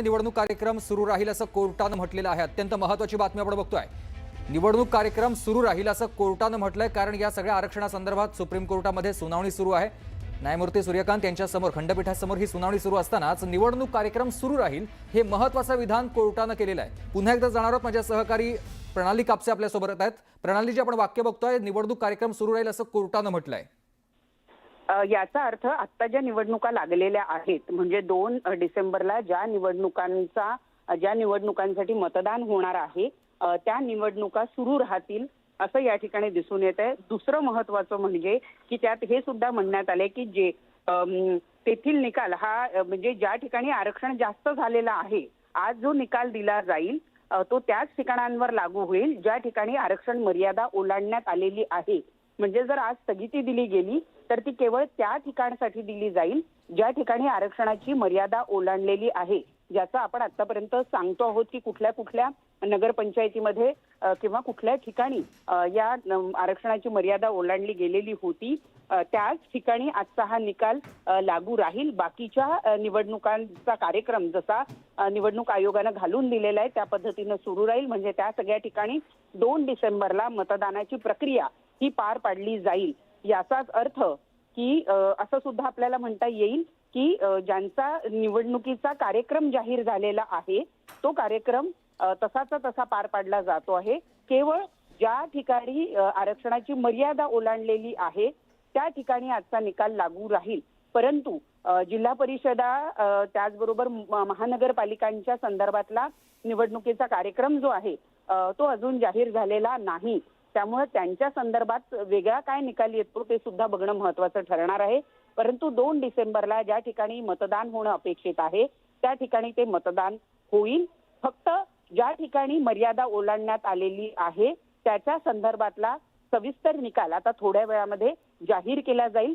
निवडणूक कार्यक्रम सुरू राहील असं कोर्टानं म्हटलेलं आहे। अत्यंत महत्त्वाची बातमी आपण बघतोय। निवडणूक कार्यक्रम सुरू राहील असं कोर्टानं म्हटलंय, कारण या सगळ्या आरक्षणासंदर्भात सुप्रीम कोर्टामध्ये सुनावणी सुरू आहे। न्यायमूर्ती सूर्यकांत यांच्यासमोर खंडपीठासमोर ही सुनावणी सुरू असतानाच निवडणूक कार्यक्रम सुरू राहील हे महत्त्वाचं विधान कोर्टानं केलेलं आहे। पुन्हा एकदा जाणार आहोत, माझ्या सहकारी प्रणाली कापसे आपल्या सोबत आहेत। प्रणालीजी, आपण वाक्य बघतोय, निवडणूक कार्यक्रम सुरू राहील असं कोर्टानं म्हटलंय। याचा अर्थ आता ज्या निवडणुका लागलेल्या आहेत, म्हणजे 2 डिसेंबरला ज्या निवडणुकांसाठी मतदान होणार आहे, त्या निवडणुका सुरू राहतील असं या ठिकाणी दिसून येत आहे। दुसरं महत्त्वाचं म्हणजे की त्यात हे सुद्धा म्हणण्यात आले की जे तेथील निकाल हा म्हणजे ज्या ठिकाणी आरक्षण जास्त झालेलं आहे, आज जो निकाल दिला जाईल तो त्याच ठिकाणांवर लागू होईल ज्या ठिकाणी आरक्षण मर्यादा ओलांडण्यात आलेली आहे। म्हणजे जर आज स्थगिती दिली गेली तर ती केवळ त्या ठिकाणासाठी दिली जाईल ज्या ठिकाणी आरक्षणाची मर्यादा ओलांडलेली आहे, ज्याचं आपण आतापर्यंत सांगतो आहोत की कुठल्या कुठल्या नगरपंचायतीमध्ये किंवा कुठल्या ठिकाणी या आरक्षणाची मर्यादा ओलांडली गेलेली होती, त्याच ठिकाणी आजचा हा निकाल लागू राहील। बाकीच्या निवडणुकांचा कार्यक्रम जसा निवडणूक आयोगानं घालून दिलेला आहे त्या पद्धतीनं सुरू राहील। म्हणजे त्या सगळ्या ठिकाणी 2 डिसेंबरला मतदानाची प्रक्रिया ही पार पाडली जाईल। याचाच अर्थ की असं सुद्धा आपल्याला म्हणता येईल की ज्यांचा निवडणुकीचा कार्यक्रम जाहीर झालेला आहे तो कार्यक्रम तसाचा तसा पार पाडला जातो आहे। केवळ ज्या ठिकाणी आरक्षणाची मर्यादा ओलांडलेली आहे त्या ठिकाणी आजचा निकाल लागू राहील। परंतु जिल्हा परिषदा त्याचबरोबर महानगरपालिकांच्या संदर्भातला निवडणुकीचा कार्यक्रम जो आहे तो अजून जाहीर झालेला नाही। त्यामुळे त्यांच्या संदर्भात वेगळा काय निकाल येतो ते सुद्धा बघणं महत्त्वाचं ठरणार आहे। परंतु 2 डिसेंबरला ज्या ठिकाणी मतदान होणं अपेक्षित आहे त्या ठिकाणी ते मतदान होईल। फक्त ज्या ठिकाणी मर्यादा ओलांडण्यात आलेली आहे त्याच्या संदर्भातला सविस्तर निकाल आता थोड्या वेळामध्ये जाहीर केला जाईल।